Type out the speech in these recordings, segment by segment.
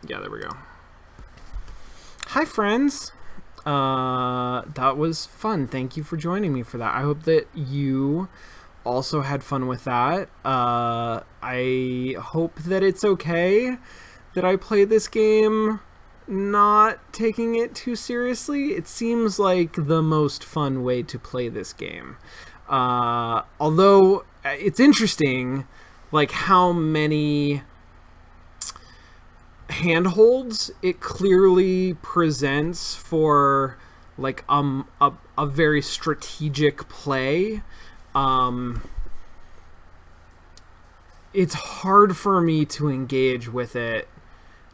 Yeah, there we go. Hi, friends. That was fun. Thank you for joining me for that. I hope that you also had fun with that. I hope that it's okay that I play this game not taking it too seriously. It seems like the most fun way to play this game. Although it's interesting, like how many handholds it clearly presents for like a very strategic play. It's hard for me to engage with it.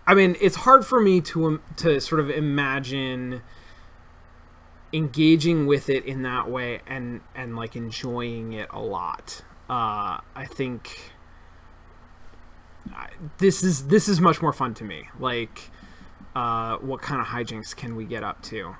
I mean, it's hard for me to sort of imagine engaging with it in that way and like enjoying it a lot. I think this is much more fun to me. Like, what kind of hijinks can we get up to?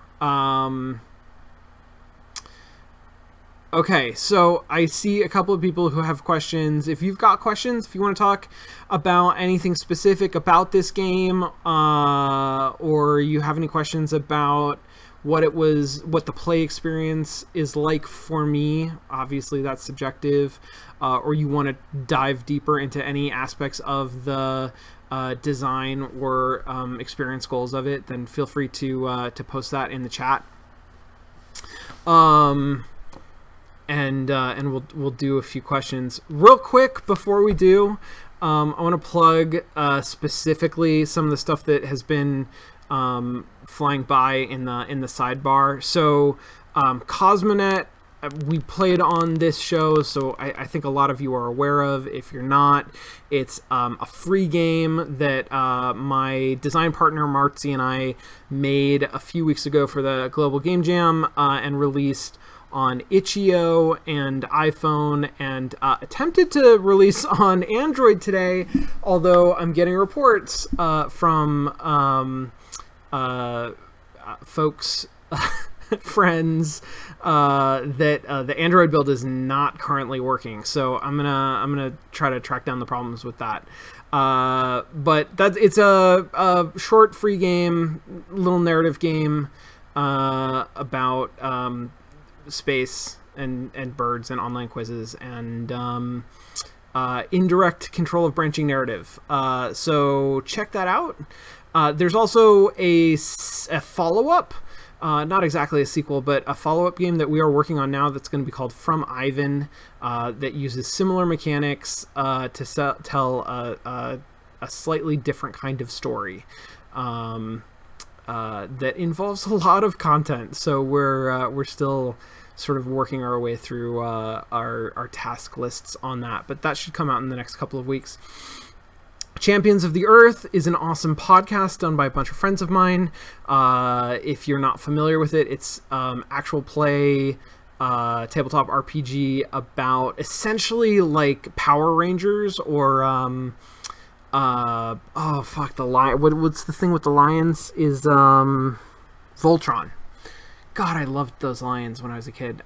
Okay, so I see a couple of people who have questions. If you've got questions, if you want to talk about anything specific about this game, or you have any questions about what the play experience is like for me, obviously that's subjective, or you want to dive deeper into any aspects of the design or experience goals of it, then feel free to post that in the chat. And we'll do a few questions real quick before we do. I want to plug specifically some of the stuff that has been flying by in the sidebar. So Cosmonet, we played on this show, so I think a lot of you are aware of. If you're not, it's a free game that my design partner Martzi and I made a few weeks ago for the Global Game Jam and released on itch.io and iPhone, and attempted to release on Android today, although I'm getting reports from folks, friends, that the Android build is not currently working. So I'm gonna try to track down the problems with that. But it's a short free game, little narrative game about space and birds and online quizzes and indirect control of branching narrative. So check that out. There's also a follow-up, not exactly a sequel, but a follow-up game that we are working on now that's going to be called From Ivan, that uses similar mechanics to tell a slightly different kind of story. That involves a lot of content, so we're still sort of working our way through our task lists on that, but that should come out in the next couple of weeks. Champions of the Earth is an awesome podcast done by a bunch of friends of mine. If you're not familiar with it, it's actual play tabletop RPG about essentially like Power Rangers or oh fuck, the lion. What's the thing with the lions? Is Voltron. God, I loved those lions when I was a kid.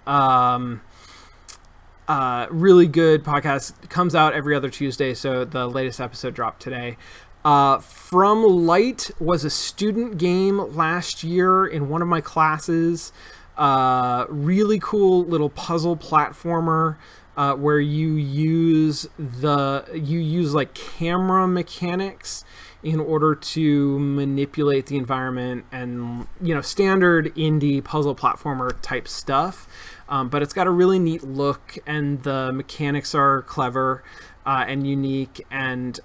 Really good podcast. Comes out every other Tuesday, so the latest episode dropped today. From Light was a student game last year in one of my classes. Really cool little puzzle platformer. Where you use like camera mechanics in order to manipulate the environment, and standard indie puzzle platformer type stuff, but it's got a really neat look, and the mechanics are clever and unique, and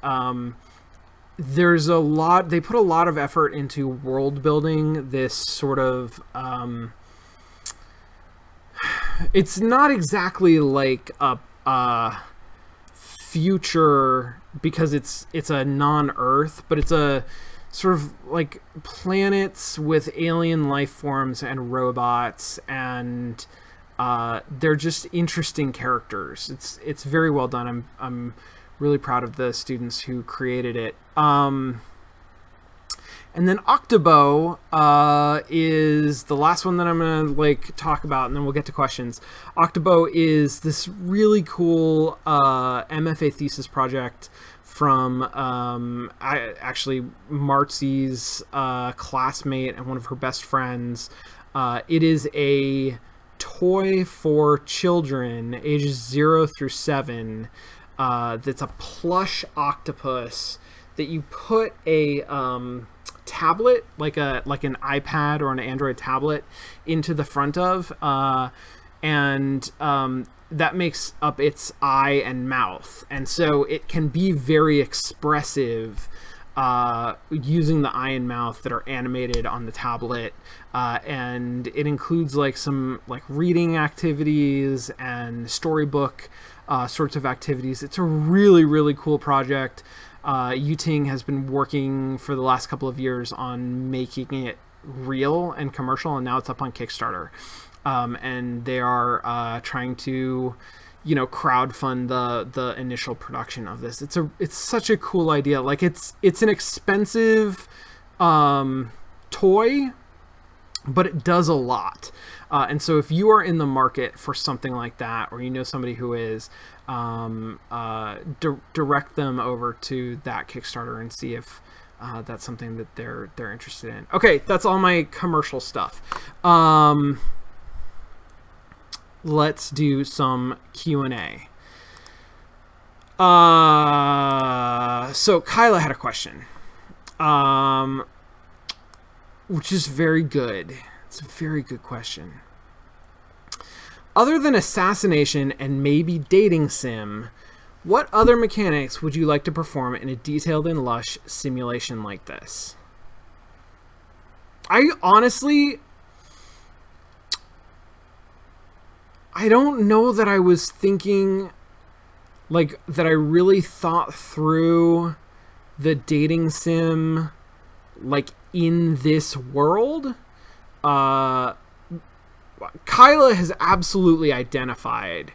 there's a lot, they put a lot of effort into world building this sort of it's not exactly like a future, because it's a non-Earth, but it's a sort of like planets with alien life forms and robots, and they're just interesting characters. It's very well done. I'm really proud of the students who created it. And then Octobo is the last one that I'm gonna talk about, and then we'll get to questions. Octobo is this really cool MFA thesis project from actually Marcy's classmate and one of her best friends. It is a toy for children ages 0 through 7. That's a plush octopus that you put a tablet, like an iPad or an Android tablet, into the front of, and that makes up its eye and mouth, and so it can be very expressive using the eye and mouth that are animated on the tablet, and it includes like some like reading activities and storybook sorts of activities. It's a really, really cool project. Yuting has been working for the last couple of years on making it real and commercial, and now it's up on Kickstarter. And they are trying to, crowdfund the initial production of this. It's such a cool idea. Like it's an expensive toy, but it does a lot. And so if you are in the market for something like that, or you know somebody who is, direct them over to that Kickstarter and see if that's something that they're interested in. Okay, that's all my commercial stuff. Let's do some Q&A. So Kyla had a question, which is very good. It's a very good question. Other than assassination and maybe dating sim, what other mechanics would you like to perform in a detailed and lush simulation like this? I don't know that I was thinking, like, that I really thought through the dating sim, like, in this world. Kyla has absolutely identified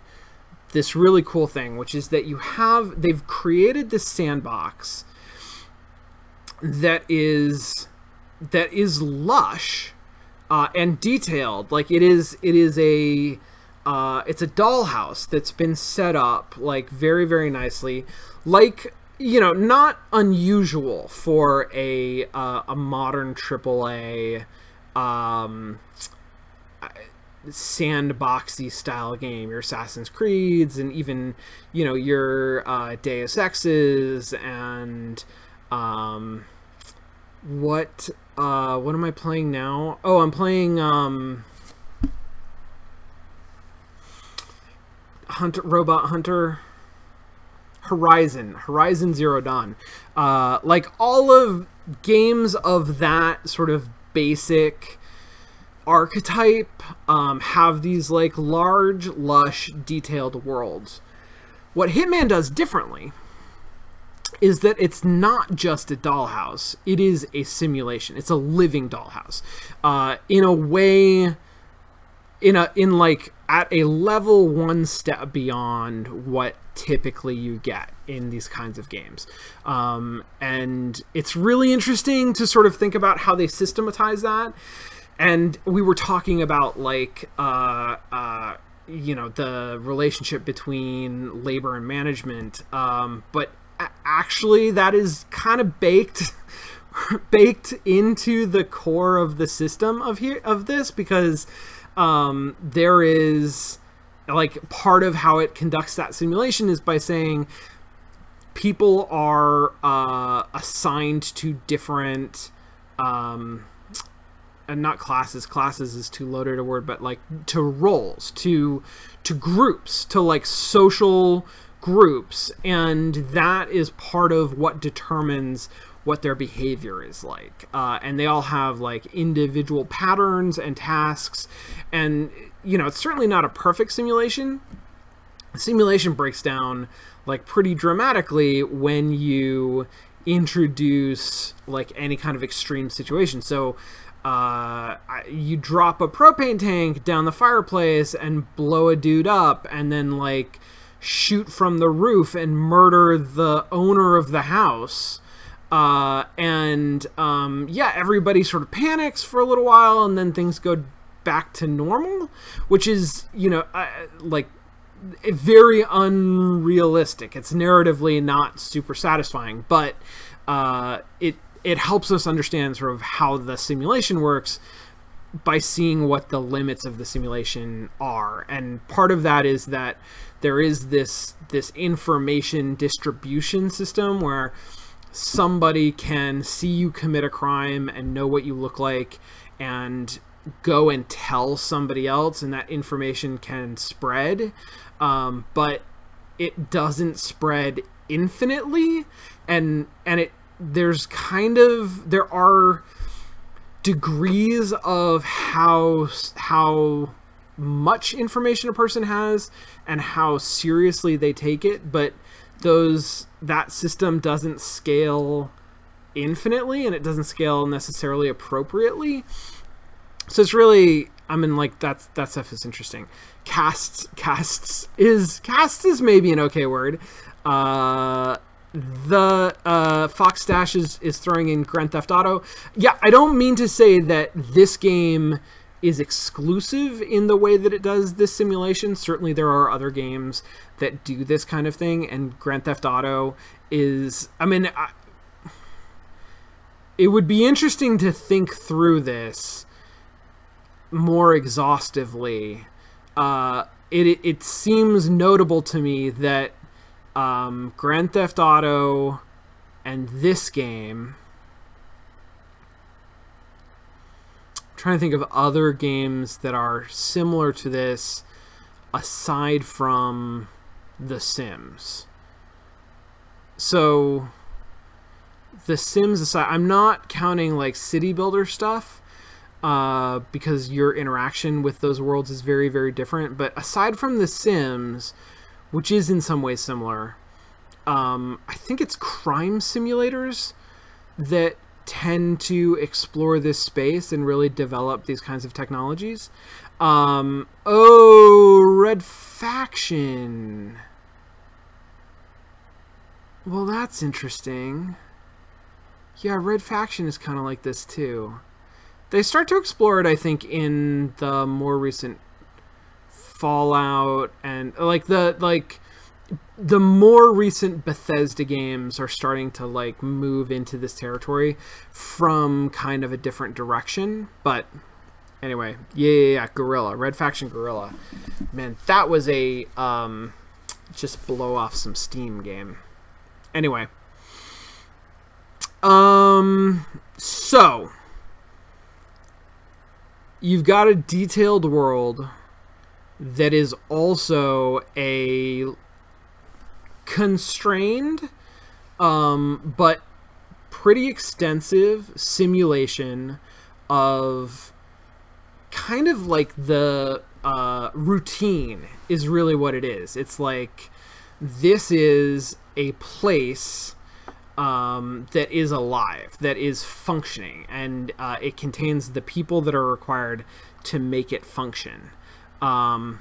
this really cool thing, which is that they've created this sandbox that is lush and detailed. Like it's a dollhouse that's been set up like very, very nicely, like, not unusual for a modern AAA sandboxy style game. Your Assassin's Creeds and even your Deus Exes and what am I playing now? Oh, I'm playing Robot Hunter Horizon Zero Dawn. Like all of games of that sort of basic archetype have these like large, lush, detailed worlds. What Hitman does differently is that it's not just a dollhouse. It is a simulation. It's a living dollhouse. In a way, in like at a level one step beyond what typically you get in these kinds of games. And it's really interesting to sort of think about how they systematize that. And we were talking about like the relationship between labor and management, but actually that is kind of baked into the core of the system of this, because there is like part of how it conducts that simulation is by saying people are assigned to different and not classes is too loaded a word, but like to roles, to groups, to like social groups, and that is part of what determines what their behavior is like. And they all have like individual patterns and tasks, and it's certainly not a perfect simulation. Simulation breaks down like pretty dramatically when you introduce like any kind of extreme situation. So you drop a propane tank down the fireplace and blow a dude up, and then like shoot from the roof and murder the owner of the house. Yeah, everybody sort of panics for a little while, and then things go back to normal, which is, like very unrealistic. It's narratively not super satisfying, but it helps us understand sort of how the simulation works by seeing what the limits of the simulation are. And part of that is that there is this information distribution system where somebody can see you commit a crime and know what you look like and go and tell somebody else, and that information can spread, but it doesn't spread infinitely, and there are degrees of how much information a person has and how seriously they take it, but that system doesn't scale infinitely, and it doesn't scale necessarily appropriately. So it's really, I mean, like, that stuff is interesting. Casts is maybe an okay word. The Fox Dash is throwing in Grand Theft Auto. Yeah, I don't mean to say that this game is exclusive in the way that it does this simulation. Certainly there are other games that do this kind of thing, and Grand Theft Auto is, I mean, it would be interesting to think through this more exhaustively. It seems notable to me that Grand Theft Auto and this game, I'm trying to think of other games that are similar to this aside from The Sims. So The Sims aside, I'm not counting like city builder stuff, because your interaction with those worlds is very, very different. But aside from The Sims, which is in some ways similar, I think it's crime simulators that tend to explore this space and really develop these kinds of technologies. Red Faction. Well, that's interesting. Yeah, Red Faction is kind of like this too. They start to explore it, I think, in the more recent Fallout, and the more recent Bethesda games are starting to like move into this territory from kind of a different direction. But anyway, yeah, Guerrilla, Red Faction Guerrilla. Man, that was a just blow off some steam game. Anyway, so you've got a detailed world that is also a constrained but pretty extensive simulation of kind of like the routine is really what it is. It's like, this is a place that is alive, that is functioning, and it contains the people that are required to make it function. What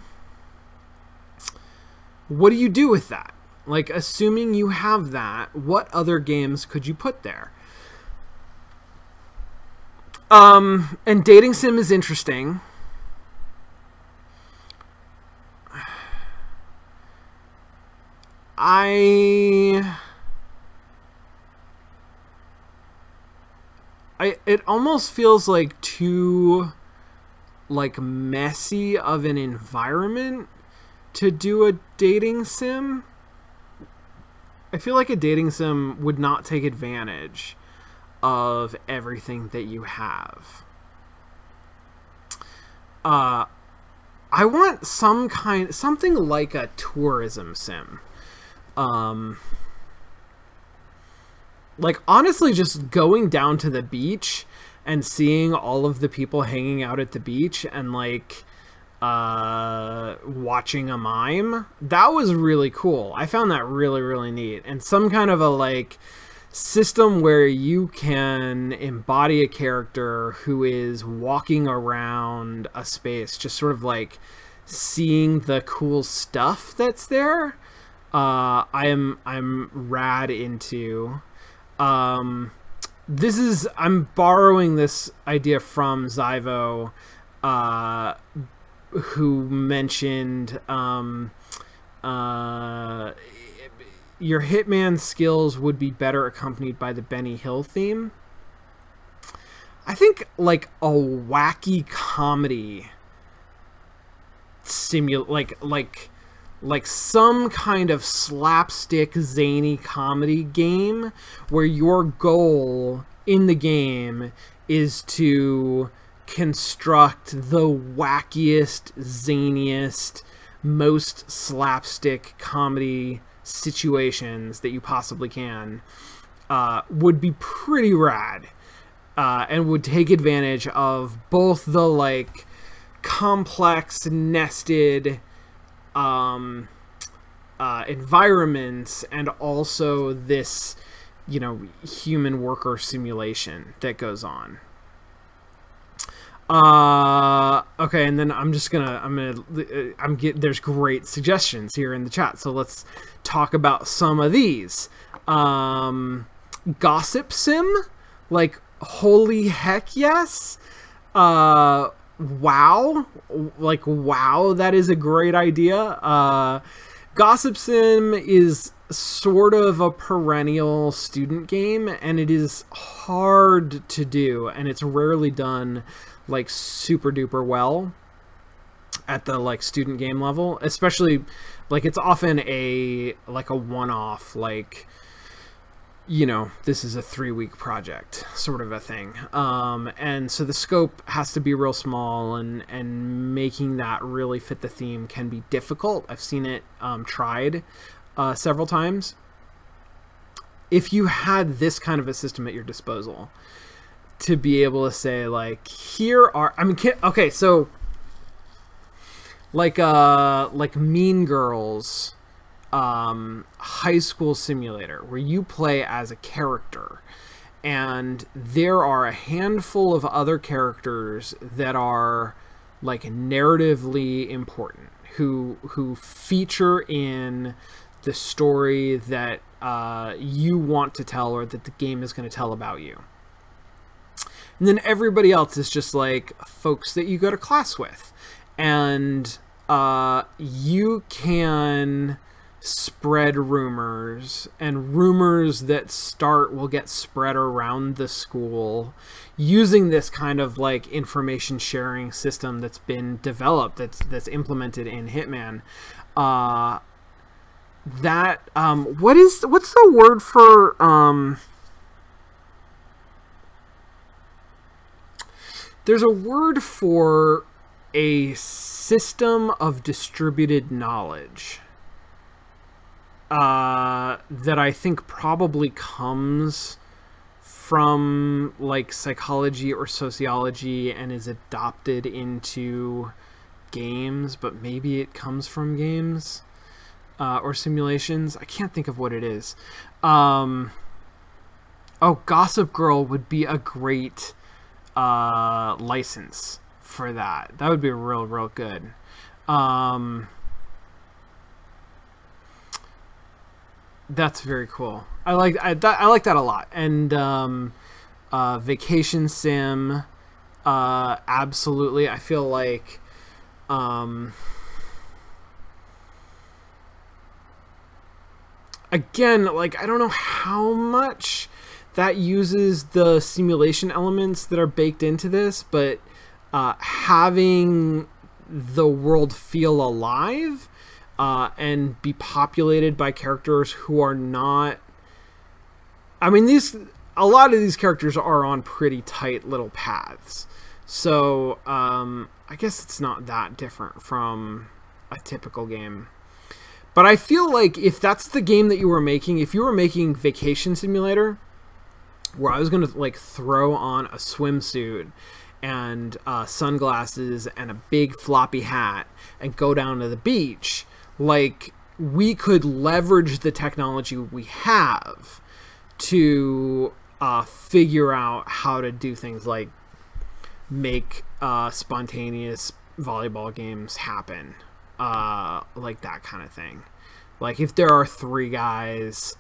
do you do with that? Like, assuming you have that, what other games could you put there? And dating sim is interesting. It almost feels like too like messy of an environment to do a dating sim. I feel like a dating sim would not take advantage of everything that you have. I want something like a tourism sim. Like, honestly, just going down to the beach and seeing all of the people hanging out at the beach and like watching a mime, that was really cool. I found that really, really neat. And some kind of a like system where you can embody a character who is walking around a space, just sort of like seeing the cool stuff that's there. I'm rad into. I'm borrowing this idea from Zyvo, who mentioned Your Hitman skills would be better accompanied by the Benny Hill theme. I think like a wacky comedy like some kind of slapstick zany comedy game where your goal in the game is to construct the wackiest, zaniest, most slapstick comedy situations that you possibly can, would be pretty rad, and would take advantage of both the like complex, nested environments and also this, you know, human worker simulation that goes on. Okay, and then there's great suggestions here in the chat, so let's talk about some of these. Gossip Sim, like holy heck yes. Wow, like wow, that is a great idea. Gossip Sim is sort of a perennial student game, and it is hard to do, and it's rarely done like super duper well at the like student game level, especially like it's often a one-off, like, you know, this is a 3-week project sort of a thing, and so the scope has to be real small, and making that really fit the theme can be difficult. I've seen it tried several times. If you had this kind of a system at your disposal to be able to say like, here are, I mean, okay, so like Mean Girls high school simulator where you play as a character, and there are a handful of other characters that are like narratively important who feature in the story that you want to tell, or that the game is going to tell about you. And then everybody else is just like folks that you go to class with, and you can spread rumors, and rumors that will get spread around the school using this kind of like information sharing system that's been developed, that's implemented in Hitman. What's the word for there's a word for a system of distributed knowledge that I think probably comes from like psychology or sociology and is adopted into games, but maybe it comes from games or simulations. I can't think of what it is. Oh, Gossip Girl would be a great license for that. That would be real good. That's very cool. I like that a lot. And Vacation Sim, absolutely. I feel like again, like I don't know how much that uses the simulation elements that are baked into this, but having the world feel alive and be populated by characters who are not, I mean, a lot of these characters are on pretty tight little paths, so I guess it's not that different from a typical game. But I feel like if that's the game that you were making, if you were making Vacation Simulator, where I was going to like throw on a swimsuit and sunglasses and a big floppy hat and go down to the beach, like we could leverage the technology we have to figure out how to do things like make spontaneous volleyball games happen, like that kind of thing. Like if there are 3 guys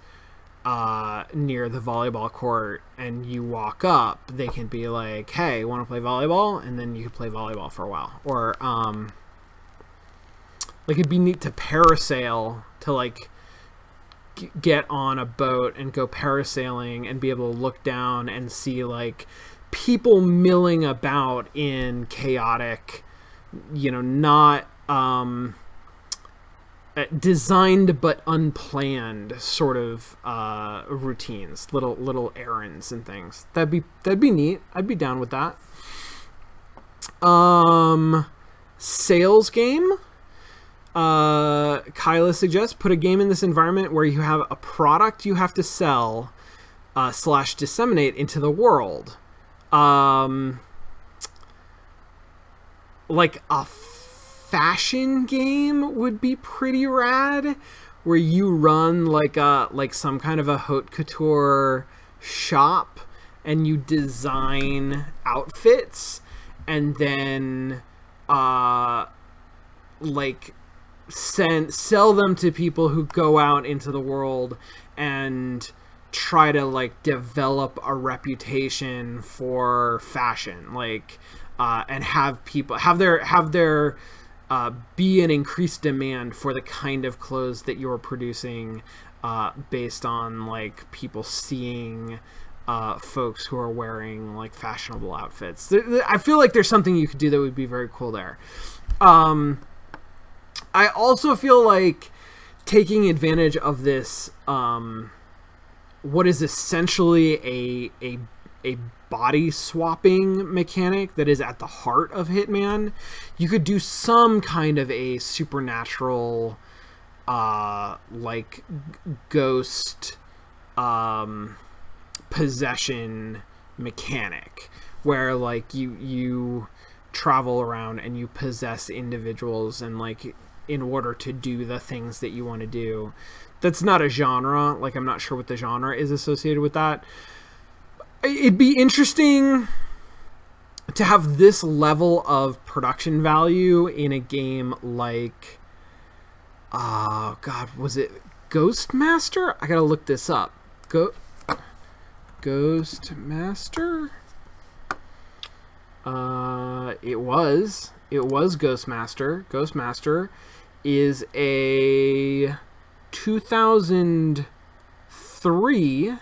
near the volleyball court and you walk up, they can be like, hey, want to play volleyball? And then you can play volleyball for a while. Or like it'd be neat to parasail, to like get on a boat and go parasailing and be able to look down and see like people milling about in chaotic, you know, not designed but unplanned sort of routines, little errands and things. That'd be neat. I'd be down with that. Sales game. Kyla suggests put a game in this environment where you have a product you have to sell / disseminate into the world. Like a fashion game would be pretty rad, where you run like some kind of a haute couture shop and you design outfits and then like sell them to people who go out into the world and try to like develop a reputation for fashion, like and have people have their be an increased demand for the kind of clothes that you're producing based on like people seeing folks who are wearing like fashionable outfits. I feel like there's something you could do that would be very cool there. I also feel like taking advantage of this, what is essentially a body swapping mechanic that is at the heart of Hitman, you could do some kind of a supernatural, like ghost, possession mechanic where like you travel around and you possess individuals and like in order to do the things that you want to do. That's not a genre. Like, I'm not sure what the genre is associated with that. It'd be interesting to have this level of production value in a game like, oh God, was it Ghostmaster? I gotta look this up. Ghostmaster? It was Ghostmaster. Ghostmaster is a 2003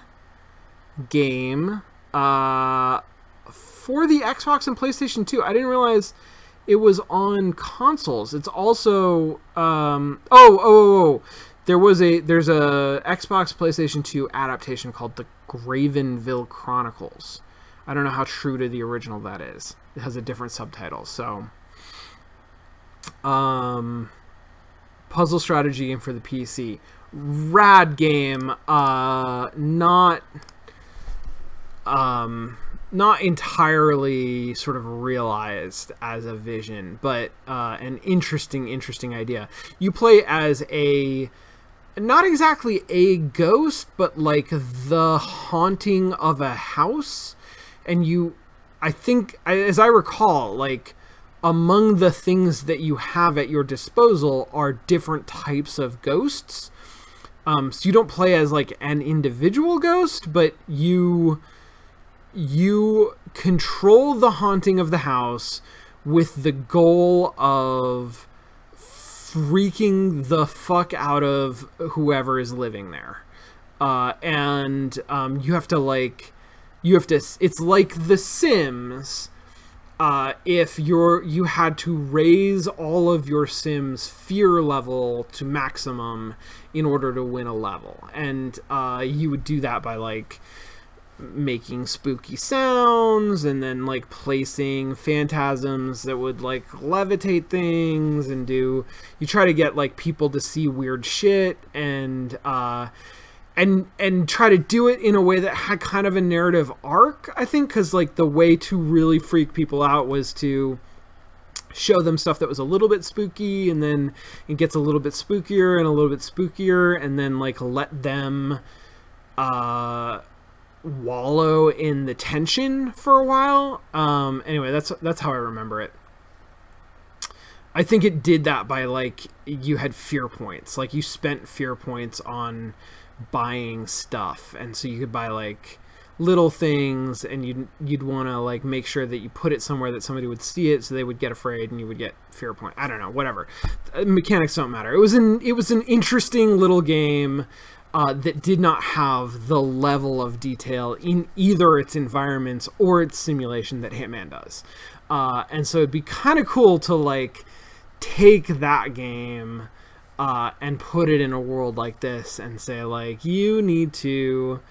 game for the Xbox and PlayStation 2. I didn't realize it was on consoles. It's also there's a Xbox PlayStation 2 adaptation called the Gravenville Chronicles. I don't know how true to the original that is. It has a different subtitle. So puzzle strategy game for the PC. Rad game. Not entirely sort of realized as a vision, but an interesting idea. You play as not exactly a ghost, but like the haunting of a house. And I think, as I recall, like among the things that you have at your disposal are different types of ghosts. So you don't play as like an individual ghost, but you control the haunting of the house with the goal of freaking the fuck out of whoever is living there. And you have to, it's like The Sims, if you had to raise all of your Sims fear level to maximum in order to win a level. And you would do that by like making spooky sounds and then like placing phantasms that would like levitate things and you try to get like people to see weird shit and try to do it in a way that had kind of a narrative arc, I think, because like the way to really freak people out was to show them stuff that was a little bit spooky, and then it gets a little bit spookier and a little bit spookier, and then like let them wallow in the tension for a while. Anyway, that's how I remember it. I think it did that by like you had fear points, like you spent fear points on buying stuff, and so you could buy like little things, and you'd want to like make sure that you put it somewhere that somebody would see it, so they would get afraid and you would get fear point. I don't know, whatever. Mechanics don't matter. It was an interesting little game that did not have the level of detail in either its environments or its simulation that Hitman does. And so it'd be kind of cool to like take that game and put it in a world like this and say like, you need to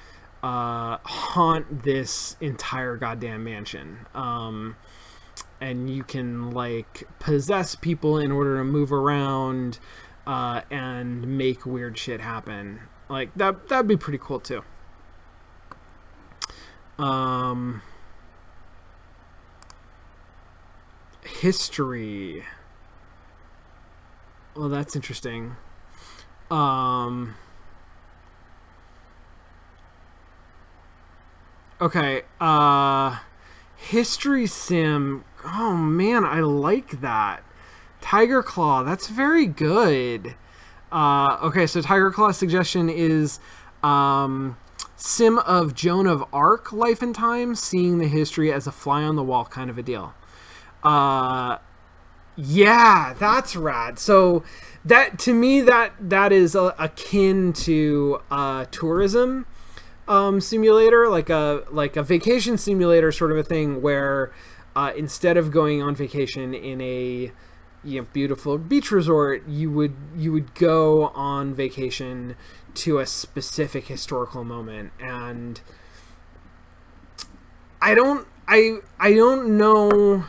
haunt this entire goddamn mansion. And you can like possess people in order to move around and make weird shit happen. Like that'd be pretty cool too. History. Well, that's interesting. Okay, History Sim. Oh man, I like that. Tiger Claw, that's very good. Okay, so Tiger Claw's suggestion is sim of Joan of Arc life and time, seeing the history as a fly on the wall kind of a deal. Yeah, that's rad. So that, to me, that is akin to tourism simulator, like a vacation simulator sort of a thing, where instead of going on vacation in a beautiful beach resort, you would go on vacation to a specific historical moment. And I don't know,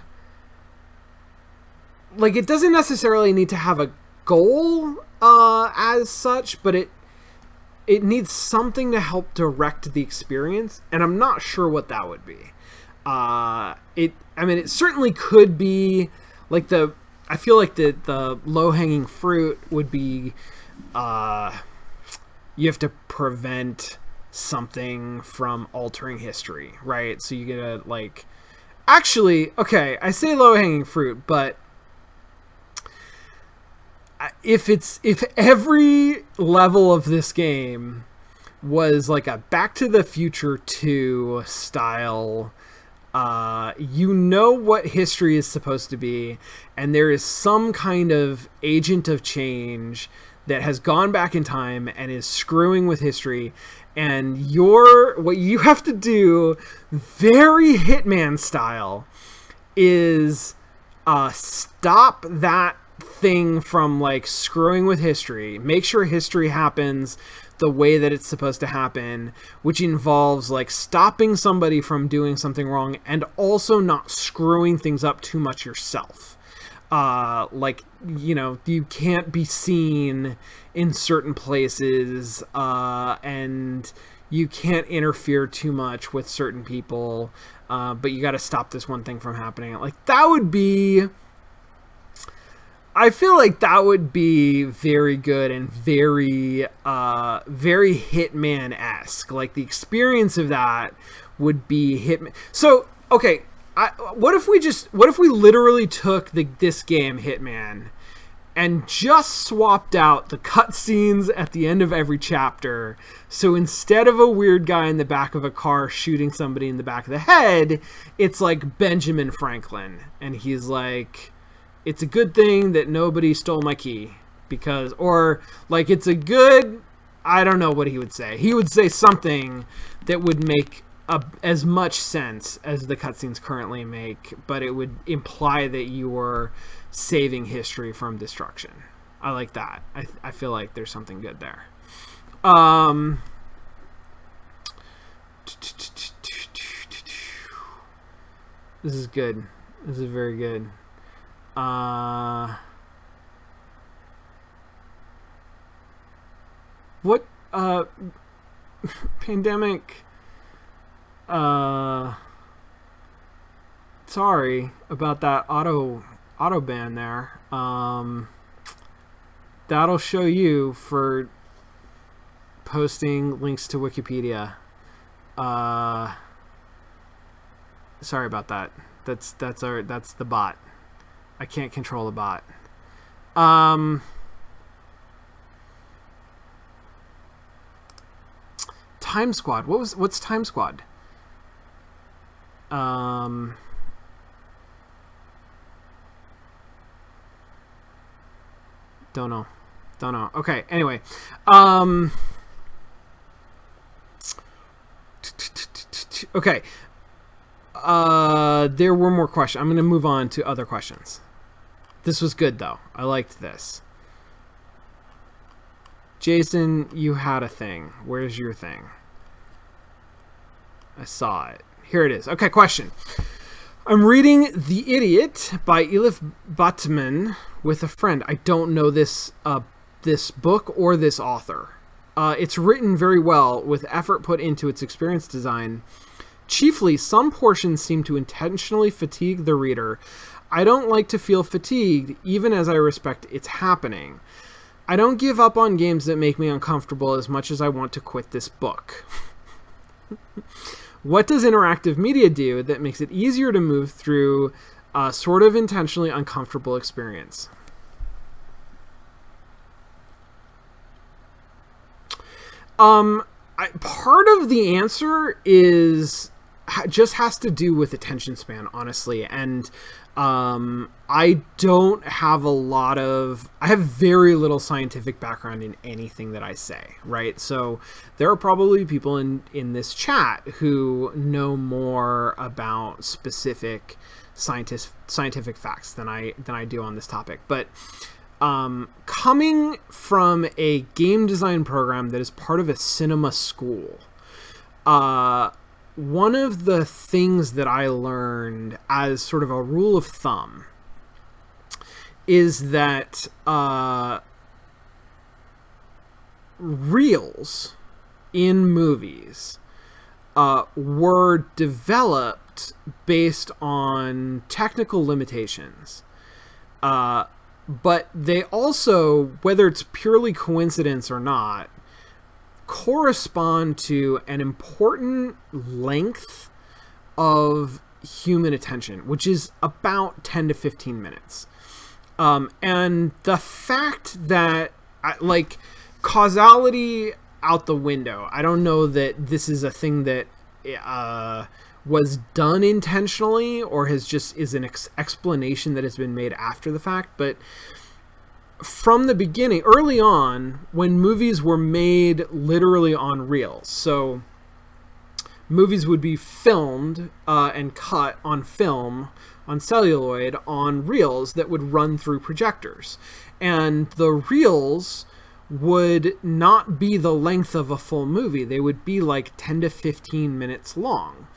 like, it doesn't necessarily need to have a goal as such, but it needs something to help direct the experience, and I'm not sure what that would be. I mean, it certainly could be like I feel like the low-hanging fruit would be you have to prevent something from altering history, right? So you gotta, like, actually, okay, I say low-hanging fruit, but if every level of this game was like a Back to the Future 2 style, you know what history is supposed to be, and there is some kind of agent of change that has gone back in time and is screwing with history, and what you have to do, very Hitman style, is stop that thing from like screwing with history. Make sure history happens the way that it's supposed to happen, which involves like stopping somebody from doing something wrong and also not screwing things up too much yourself. Like, you can't be seen in certain places, and you can't interfere too much with certain people, but you got to stop this one thing from happening. Like, that would be, I feel like that would be very good and very, very Hitman-esque. Like, the experience of that would be Hitman. So, okay, what if we literally took this game, Hitman, and just swapped out the cutscenes at the end of every chapter? So instead of a weird guy in the back of a car shooting somebody in the back of the head, it's like Benjamin Franklin, and he's like, it's a good thing that nobody stole my key, because, or like, it's a good, I don't know what he would say. He would say something that would make as much sense as the cutscenes currently make, but it would imply that you were saving history from destruction. I like that. I feel like there's something good there. This is good. This is very good. What pandemic, sorry about that auto ban there. That'll show you for posting links to Wikipedia. Sorry about that. That's the bot. I can't control the bot. Time Squad. What's Time Squad? Don't know. Okay, anyway. Okay. There were more questions. I'm going to move on to other questions. This was good, though. I liked this. Jason, you had a thing. Where's your thing? I saw it. Here it is. Okay, question. I'm reading The Idiot by Elif Batman with a friend. I don't know this this book or this author. It's written very well with effort put into its experience design. Chiefly, some portions seem to intentionally fatigue the reader. I don't like to feel fatigued, even as I respect its happening. I don't give up on games that make me uncomfortable as much as I want to quit this book. What does interactive media do that makes it easier to move through a sort of intentionally uncomfortable experience? Part of the answer is just has to do with attention span, honestly, and I don't have I have very little scientific background in anything that I say, right? So there are probably people in this chat who know more about specific scientific facts than I do on this topic. But coming from a game design program that is part of a cinema school, one of the things that I learned as sort of a rule of thumb is that reels in movies were developed based on technical limitations. But they also, whether it's purely coincidence or not, correspond to an important length of human attention, which is about 10 to 15 minutes. And the fact that, like, causality out the window, I don't know that this is a thing that was done intentionally or is an explanation that has been made after the fact, but from the beginning, early on, when movies were made literally on reels, so movies would be filmed and cut on film, on celluloid, on reels that would run through projectors. And the reels would not be the length of a full movie. They would be like 10 to 15 minutes long.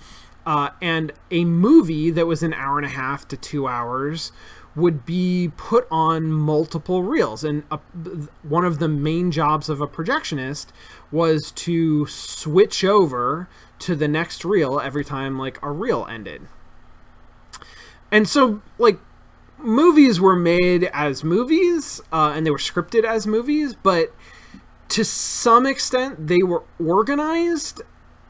And a movie that was an hour and a half to 2 hours would be put on multiple reels. And one of the main jobs of a projectionist was to switch over to the next reel every time, like, a reel ended. And so, like, movies were made as movies, and they were scripted as movies, but to some extent they were organized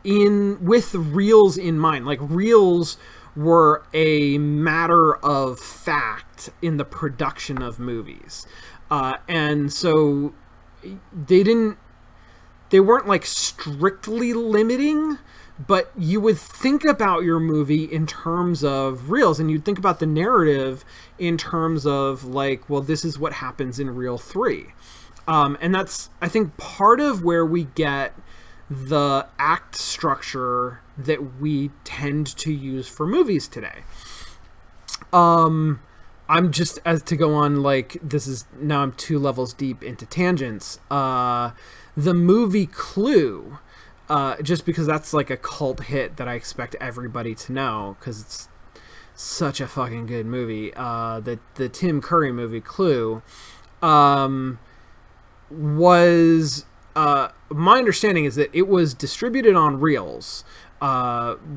with reels in mind. Like, reels were a matter of fact in the production of movies. And so they weren't like strictly limiting, but you would think about your movie in terms of reels, and you'd think about the narrative in terms of, like, well, this is what happens in reel 3. And that's, I think, part of where we get the act structure that we tend to use for movies today. I'm just, as to go on, like, now I'm 2 levels deep into tangents. The movie Clue, just because that's like a cult hit that I expect everybody to know, because it's such a fucking good movie. The Tim Curry movie Clue was, my understanding is that it was distributed on reels,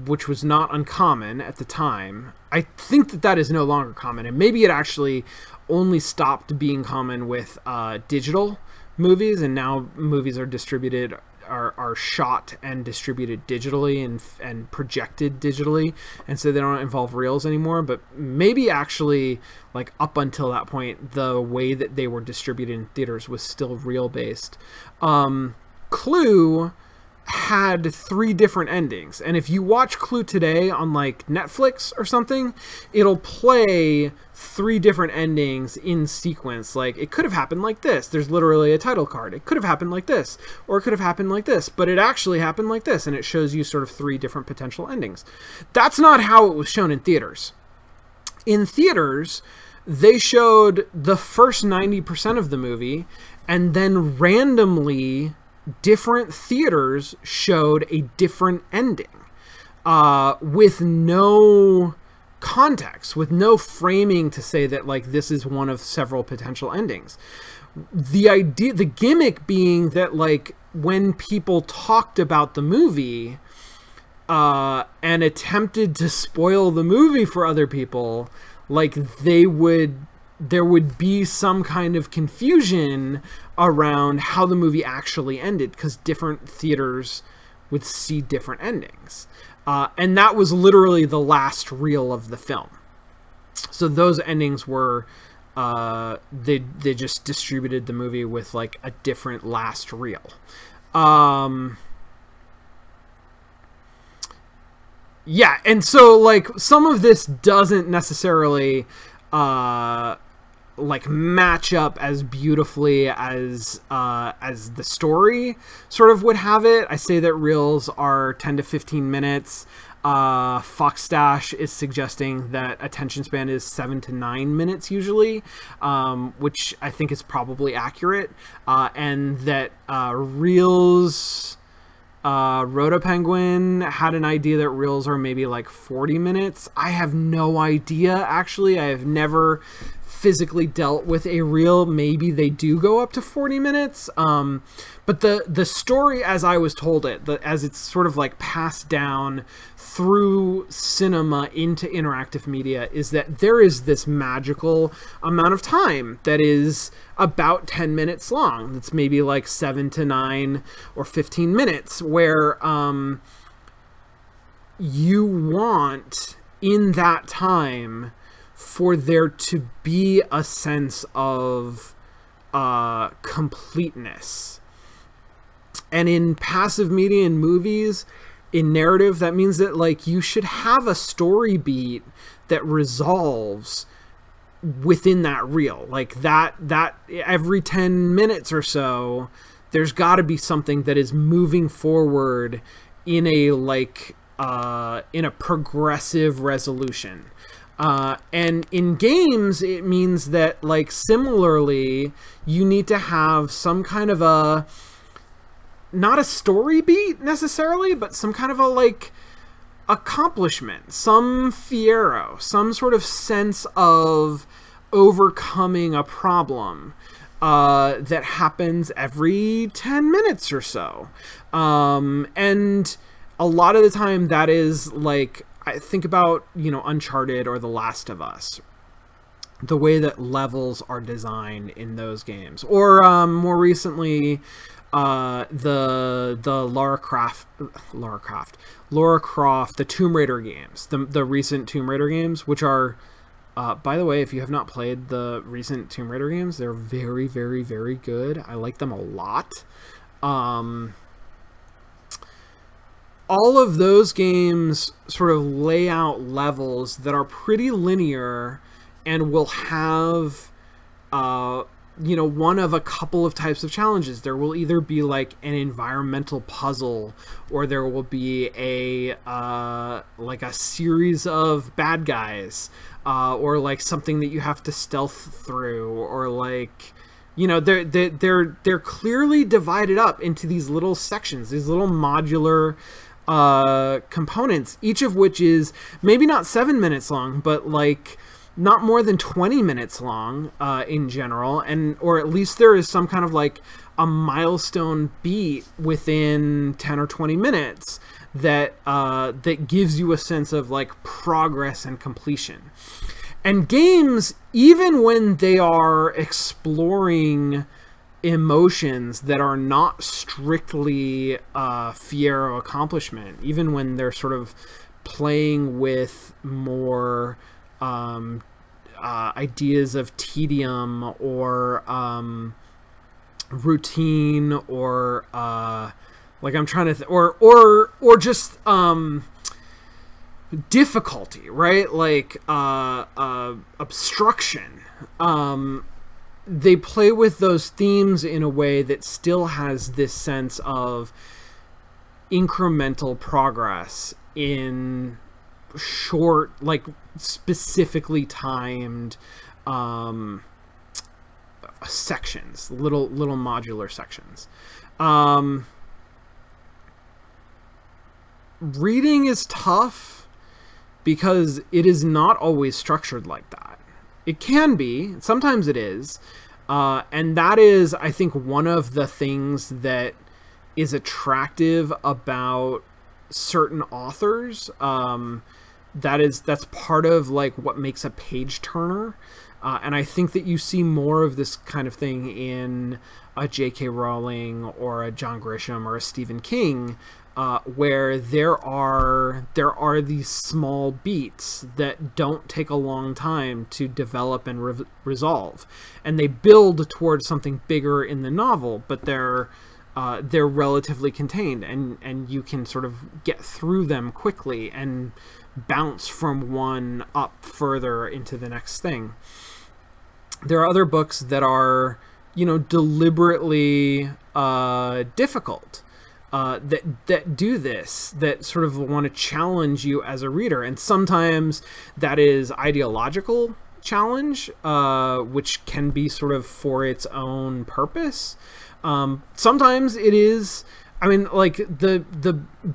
which was not uncommon at the time. I think that is no longer common, and maybe it actually only stopped being common with digital movies, and now movies are distributed, are shot and distributed digitally and projected digitally, and so they don't involve reels anymore. But maybe actually, like, up until that point, the way that they were distributed in theaters was still reel based. Clue had 3 different endings. And if you watch Clue today on like Netflix or something, it'll play 3 different endings in sequence. Like, it could have happened like this. There's literally a title card. It could have happened like this, or it could have happened like this, but it actually happened like this. And it shows you sort of 3 different potential endings. That's not how it was shown in theaters. In theaters, they showed the first 90% of the movie, and then randomly different theaters showed a different ending, with no context, with no framing to say that like this is one of several potential endings. The gimmick being that like when people talked about the movie and attempted to spoil the movie for other people, like there would be some kind of confusion around how the movie actually ended, because different theaters would see different endings. And that was literally the last reel of the film. So those endings were, they just distributed the movie with like a different last reel. Yeah, and so like some of this doesn't necessarily like match up as beautifully as the story sort of would have it. I say that reels are 10 to 15 minutes. Foxstash is suggesting that attention span is 7 to 9 minutes usually, which I think is probably accurate, and that reels, Rotopenguin had an idea that reels are maybe like 40 minutes. I have no idea, actually. I have never physically dealt with a reel. Maybe they do go up to 40 minutes. But the story as I was told it, as it's sort of like passed down through cinema into interactive media, is that there is this magical amount of time that is about 10 minutes long. That's maybe like 7 to 9 or 15 minutes, where you want in that time for there to be a sense of completeness. And in passive media and movies, in narrative, that means that like you should have a story beat that resolves within that reel. Like that every 10 minutes or so, there's got to be something that is moving forward in a like in a progressive resolution. And in games, it means that, like, similarly, you need to have some kind of a, not a story beat necessarily, but some kind of a, like, accomplishment, some fiero, some sort of sense of overcoming a problem that happens every 10 minutes or so. And a lot of the time that is, like, I think about, you know, Uncharted or The Last of Us, the way that levels are designed in those games, or more recently, the Lara Croft, the Tomb Raider games, the recent Tomb Raider games, which are, by the way, if you have not played the recent Tomb Raider games, they're very, very, very good. I like them a lot. All of those games sort of lay out levels that are pretty linear and will have, you know, one of a couple of types of challenges. There will either be like an environmental puzzle, or there will be a like a series of bad guys, or like something that you have to stealth through, or like, you know, they're clearly divided up into these little sections, these little modular components, each of which is maybe not 7 minutes long, but like not more than 20 minutes long in general, and or at least there is some kind of like a milestone beat within 10 or 20 minutes that that gives you a sense of like progress and completion. And games, even when they are exploring emotions that are not strictly fiero accomplishment, even when they're sort of playing with more ideas of tedium or routine, or Like I'm trying to or just difficulty, right? Like obstruction. They play with those themes in a way that still has this sense of incremental progress in short, like specifically timed sections, little modular sections. Reading is tough because it is not always structured like that. It can be, sometimes it is, and that is, I think, one of the things that is attractive about certain authors. That's part of like what makes a page turner. And I think that you see more of this kind of thing in a J.K. Rowling or a John Grisham or a Stephen King, where there are these small beats that don't take a long time to develop and resolve, and they build towards something bigger in the novel, but they're relatively contained, and you can sort of get through them quickly and bounce from one up further into the next thing. There are other books that are, deliberately difficult, that do this, that sort of want to challenge you as a reader. And sometimes that is ideological challenge, which can be sort of for its own purpose. Sometimes it is, like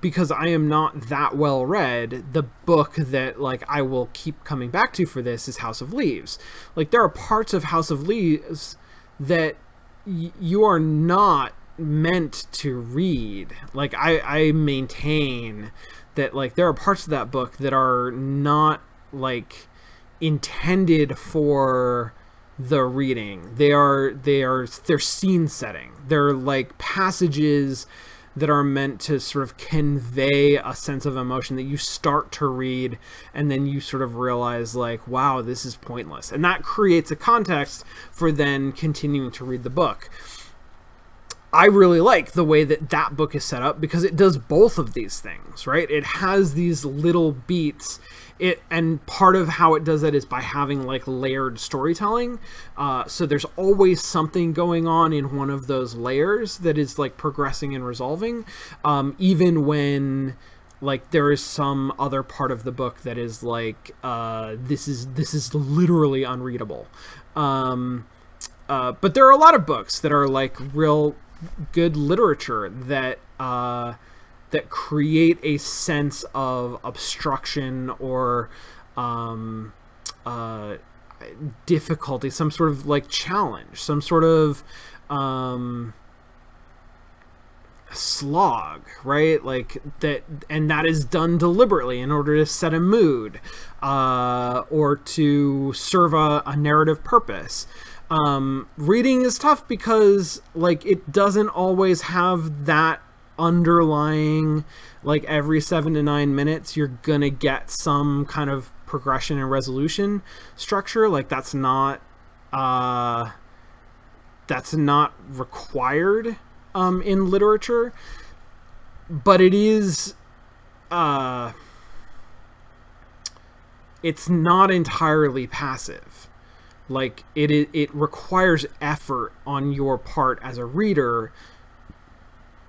because I am not that well read, the book that like I will keep coming back to for this is House of Leaves. Like there are parts of House of Leaves that you are not meant to read. Like I maintain that like there are parts of that book that are not like intended for the reading. They're scene setting. They're like passages that are meant to sort of convey a sense of emotion that you start to read and then you sort of realize like, wow, this is pointless. And that creates a context for then continuing to read the book. I really like the way that book is set up because it does both of these things, right? It has these little beats. And part of how it does that is by having like layered storytelling. So there's always something going on in one of those layers that is like progressing and resolving, even when like there is some other part of the book that is like this is literally unreadable. But there are a lot of books that are like real good literature that create a sense of obstruction or difficulty, some sort of like challenge, some sort of slog, right? Like that, and that is done deliberately in order to set a mood or to serve a narrative purpose. Reading is tough because like it doesn't always have that underlying, like every 7 to 9 minutes you're gonna get some kind of progression and resolution structure. Like that's not required in literature, but it is it's not entirely passive. Like it requires effort on your part as a reader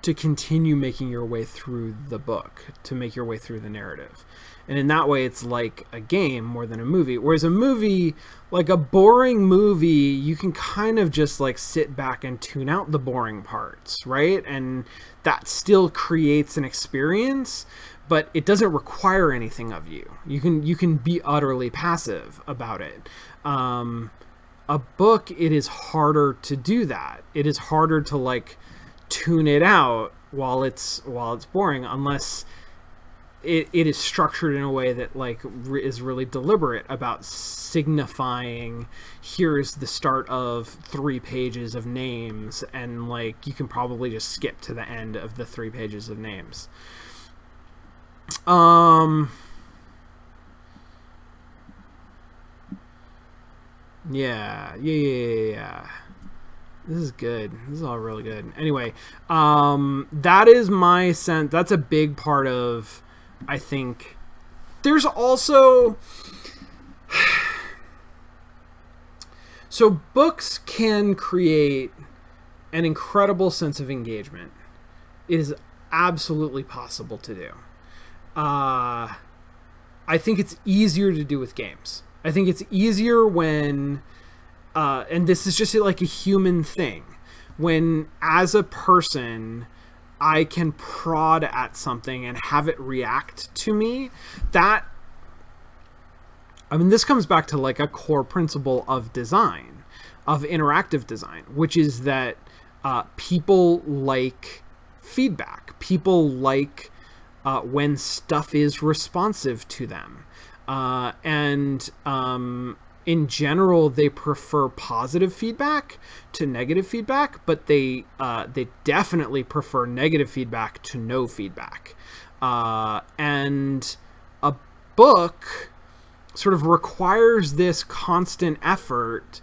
to continue making your way through the book, to make your way through the narrative. And in that way, it's like a game more than a movie. Whereas a movie, like a boring movie, you can kind of just like sit back and tune out the boring parts, right? And that still creates an experience, but it doesn't require anything of you. You can be utterly passive about it. A book, it is harder to do that. It is harder to like tune it out while it's boring, unless it is structured in a way that like is really deliberate about signifying here's the start of 3 pages of names, and like you can probably just skip to the end of the 3 pages of names. Yeah. This is good. This is all really good. Anyway, that is my sense. That's a big part of, I think, there's also, so books can create an incredible sense of engagement. It is absolutely possible to do. I think it's easier to do with games. I think it's easier when, and this is just like a human thing, when as a person I can prod at something and have it react to me. That, I mean, this comes back to like a core principle of design, of interactive design, which is that people like feedback. People like when stuff is responsive to them. In general, they prefer positive feedback to negative feedback, but they definitely prefer negative feedback to no feedback. And a book sort of requires this constant effort,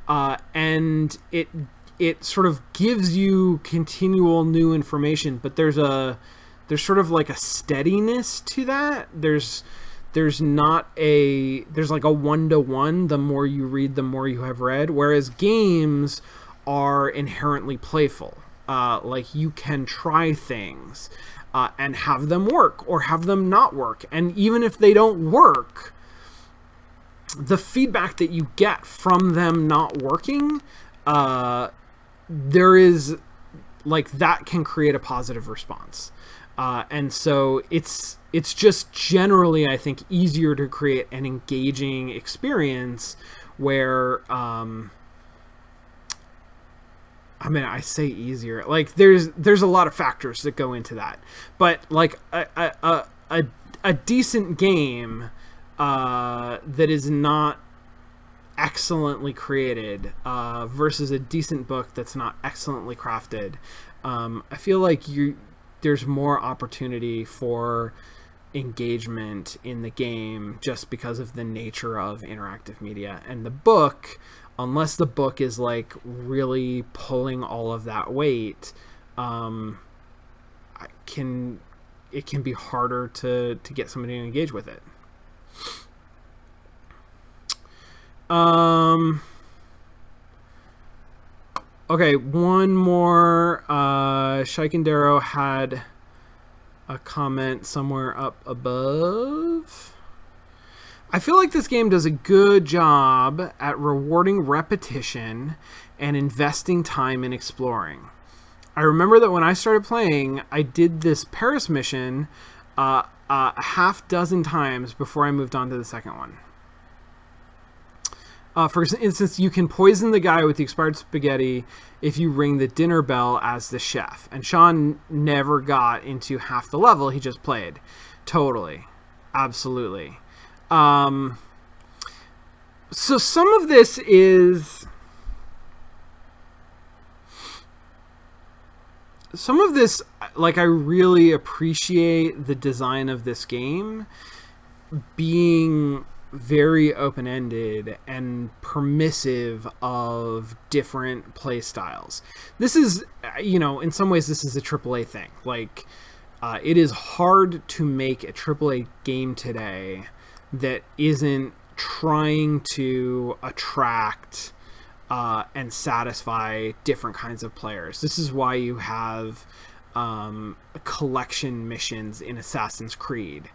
and it sort of gives you continual new information, but there's sort of like a steadiness to that. There's like a 1-to-1. The more you read, the more you have read. Whereas games are inherently playful. Like you can try things and have them work or have them not work. And even if they don't work, the feedback that you get from them not working, there is like that can create a positive response. And so it's just generally, I think, easier to create an engaging experience where, I mean, I say easier, like there's a lot of factors that go into that, but like a decent game, that is not excellently created, versus a decent book that's not excellently crafted. I feel like there's more opportunity for engagement in the game just because of the nature of interactive media. And the book, unless the book is like really pulling all of that weight, it can be harder to get somebody to engage with it. Okay, one more. Shikendero had a comment somewhere up above. I feel like this game does a good job at rewarding repetition and investing time in exploring. I remember that when I started playing, I did this Paris mission a half dozen times before I moved on to the second one. For instance, you can poison the guy with the expired spaghetti if you ring the dinner bell as the chef. And Sean never got into half the level, he just played. Totally. Absolutely. So some of this is... Some of this, like, I really appreciate the design of this game being very open-ended and permissive of different play styles. This is, you know, in some ways this is a AAA thing. Like, it is hard to make a AAA game today that isn't trying to attract and satisfy different kinds of players. This is why you have collection missions in Assassin's Creed.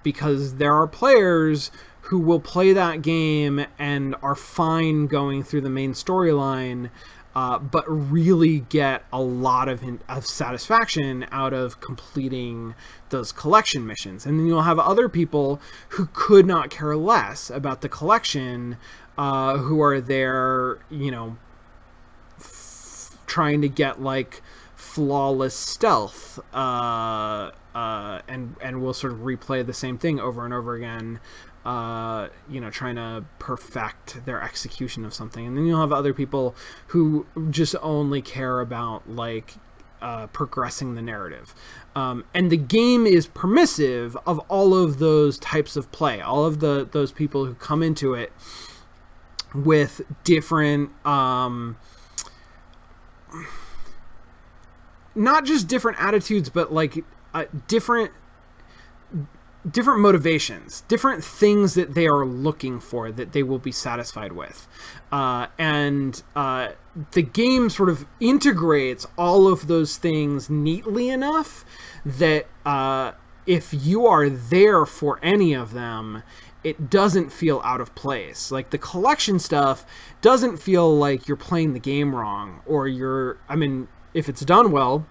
Because there are players who will play that game and are fine going through the main storyline, but really get a lot of satisfaction out of completing those collection missions. And then you'll have other people who could not care less about the collection, who are there, you know, trying to get like flawless stealth, and we'll sort of replay the same thing over and over again, you know, trying to perfect their execution of something. And then you'll have other people who just only care about like progressing the narrative. And the game is permissive of all of those types of play, all of those people who come into it with different not just different attitudes, but like different motivations, different things that they are looking for that they will be satisfied with. And the game sort of integrates all of those things neatly enough that if you are there for any of them, it doesn't feel out of place. Like the collection stuff doesn't feel like you're playing the game wrong, or if it's done well,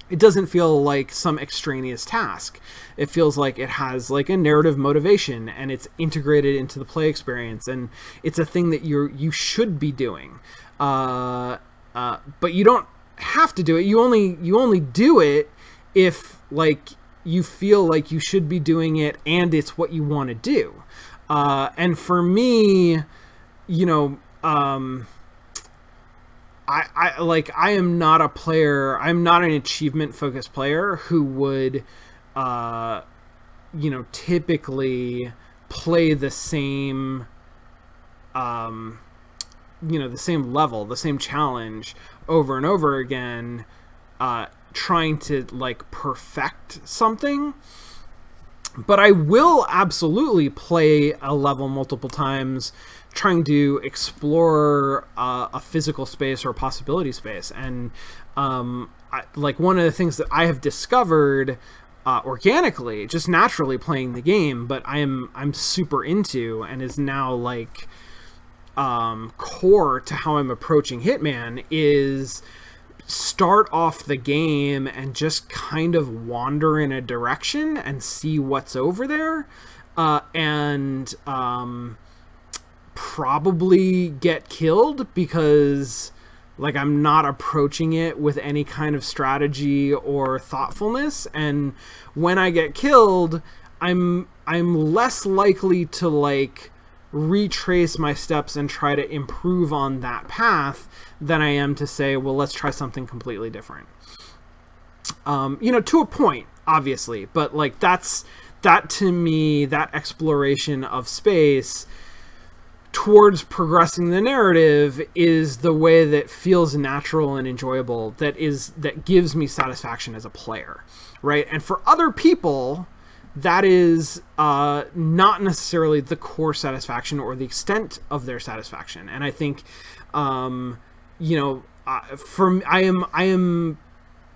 it doesn't feel like some extraneous task. It feels like it has like a narrative motivation, and it's integrated into the play experience, and it's a thing that you should be doing. But you don't have to do it. You only do it if like you feel like you should be doing it and it's what you want to do. And for me, I am not a player. I'm not an achievement focused player who would, typically play the same, the same level, the same challenge over and over again, trying to like perfect something. But I will absolutely play a level multiple times, trying to explore a physical space or a possibility space. And like one of the things that I have discovered organically, just naturally playing the game, but I'm super into, and is now like core to how I'm approaching Hitman, is start off the game and just kind of wander in a direction and see what's over there, and probably get killed because like I'm not approaching it with any kind of strategy or thoughtfulness. And when I get killed, I'm less likely to like retrace my steps and try to improve on that path than I am to say, well, let's try something completely different. To a point, obviously, but like that to me, that exploration of space towards progressing the narrative is the way that feels natural and enjoyable, that gives me satisfaction as a player, right? And for other people, that is not necessarily the core satisfaction or the extent of their satisfaction. And I think, I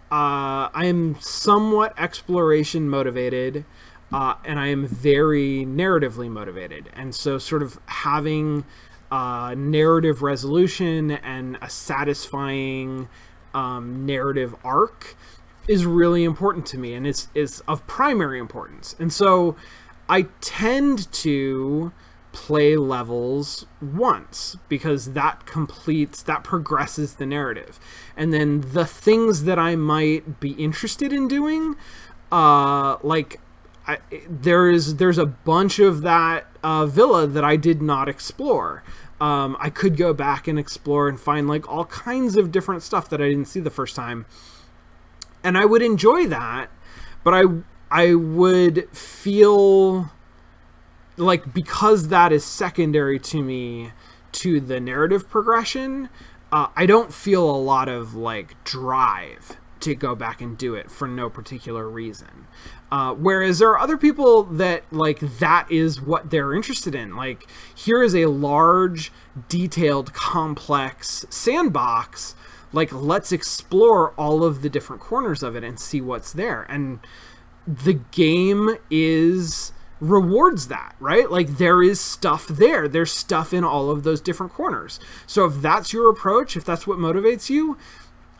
am somewhat exploration motivated, and I am very narratively motivated. And so sort of having narrative resolution and a satisfying narrative arc is really important to me, and is of primary importance. And so I tend to play levels once because that progresses the narrative. And then the things that I might be interested in doing, there's a bunch of that villa that I did not explore. I could go back and explore and find like all kinds of different stuff that I didn't see the first time. And I would enjoy that, but I would feel like, because that is secondary to me to the narrative progression, I don't feel a lot of like drive to go back and do it for no particular reason. Whereas there are other people that like that is what they're interested in. Like, here is a large, detailed, complex sandbox. Like, let's explore all of the different corners of it and see what's there. And the game rewards that, right? Like, there is stuff there. There's stuff in all of those different corners. So if that's your approach, if that's what motivates you,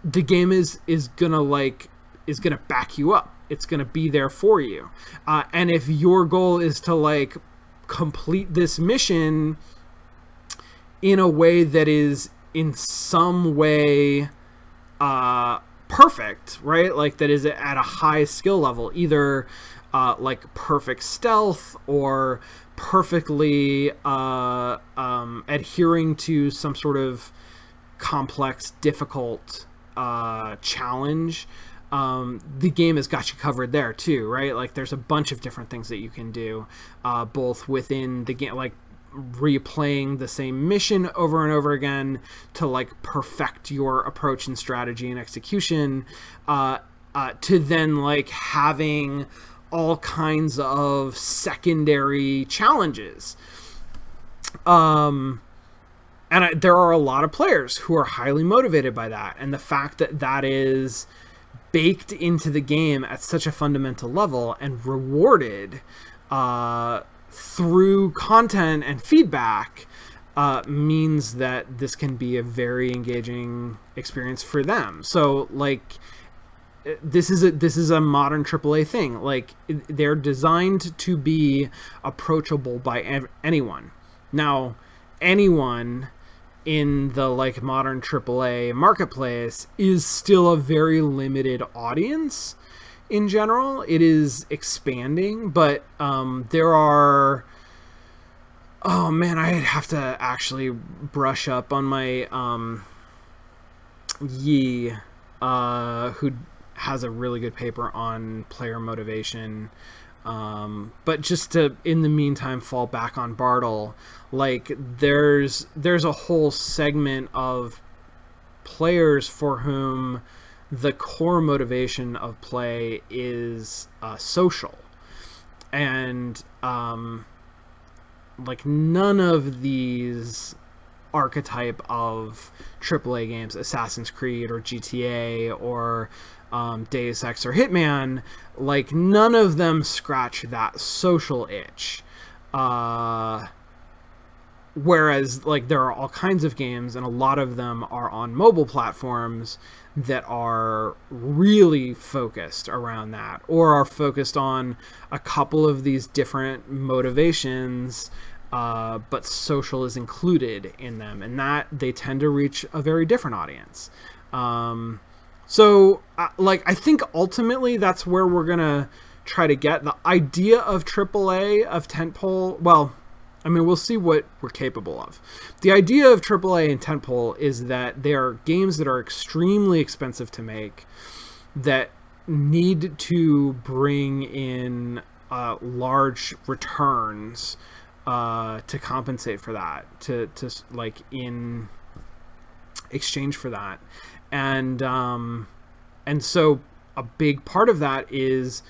the game is gonna back you up. It's gonna be there for you. And if your goal is to like complete this mission in a way that is in some way perfect, right? Like, that is at a high skill level, either like perfect stealth or perfectly adhering to some sort of complex, difficult challenge. The game has got you covered there too, right? Like, there's a bunch of different things that you can do, both within the game, like replaying the same mission over and over again to like perfect your approach and strategy and execution, to then like having all kinds of secondary challenges. And there are a lot of players who are highly motivated by that, and the fact that that is baked into the game at such a fundamental level and rewarded through content and feedback means that this can be a very engaging experience for them. So like this is a modern AAA thing. Like they're designed to be approachable by anyone. Now, anyone in the like modern AAA marketplace is still a very limited audience in general. It is expanding, but there are, oh man, I'd have to actually brush up on my Yi, who has a really good paper on player motivation. But just to, in the meantime, fall back on Bartle, like there's a whole segment of players for whom the core motivation of play is social, and like none of these archetype of AAA games, Assassin's Creed or GTA or Deus Ex or Hitman, like none of them scratch that social itch. Whereas like there are all kinds of games, and a lot of them are on mobile platforms that are really focused around that, or are focused on a couple of these different motivations, but social is included in them, and that they tend to reach a very different audience. So like I think ultimately that's where we're gonna try to get. The idea of AAA, of tentpole, well, I mean, we'll see what we're capable of. The idea of AAA and tentpole is that they are games that are extremely expensive to make, that need to bring in large returns to compensate for that, to like in exchange for that. And so a big part of that is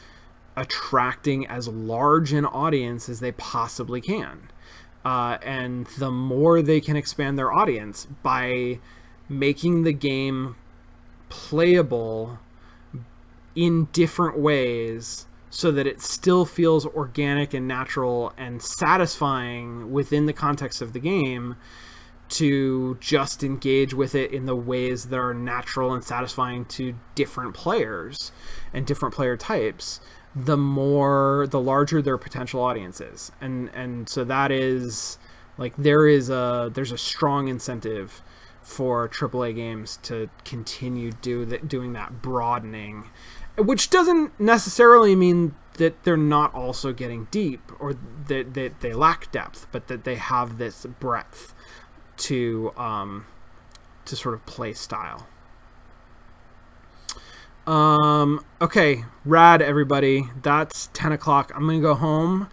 attracting as large an audience as they possibly can. And the more they can expand their audience by making the game playable in different ways so that it still feels organic and natural and satisfying within the context of the game, to just engage with it in the ways that are natural and satisfying to different players and different player types, the larger their potential audience is. And so that is like, there's a strong incentive for AAA games to continue doing that broadening, which doesn't necessarily mean that they're not also getting deep, or that they lack depth, but that they have this breadth to sort of play style. Okay, rad, everybody. That's 10 o'clock. I'm gonna go home,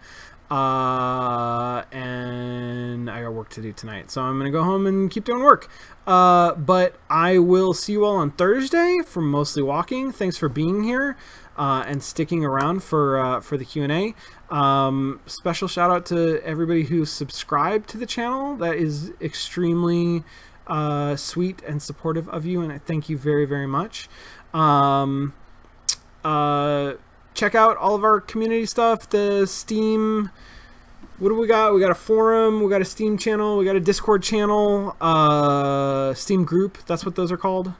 and I got work to do tonight, so I'm gonna go home and keep doing work. But I will see you all on Thursday for Mostly Walking. Thanks for being here and sticking around for the Q&A. Special shout out to everybody who subscribed to the channel. That is extremely sweet and supportive of you, and I thank you very, very much. Check out all of our community stuff, the Steam, what do we got? We got a forum, we got a Steam channel, we got a Discord channel, Steam group, that's what those are called.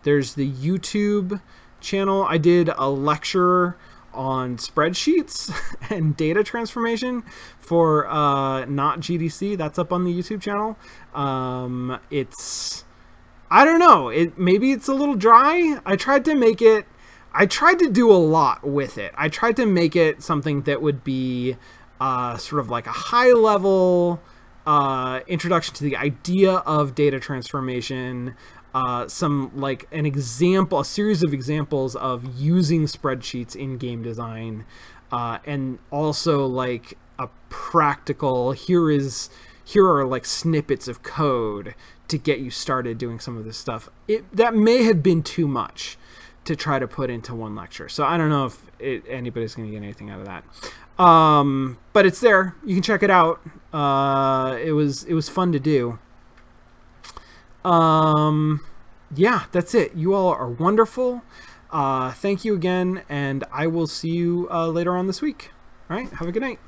There's the YouTube channel. I did a lecture on spreadsheets and data transformation for not GDC. That's up on the YouTube channel. It's, I don't know, maybe it's a little dry. I tried to do a lot with it. I tried to make it something that would be sort of like a high level introduction to the idea of data transformation, some like a series of examples of using spreadsheets in game design, and also like a practical, here are like snippets of code to get you started doing some of this stuff. That may have been too much to try to put into one lecture. So I don't know if anybody's going to get anything out of that. But it's there. You can check it out. It was fun to do. Yeah, that's it. You all are wonderful. Thank you again, and I will see you later on this week. All right, have a good night.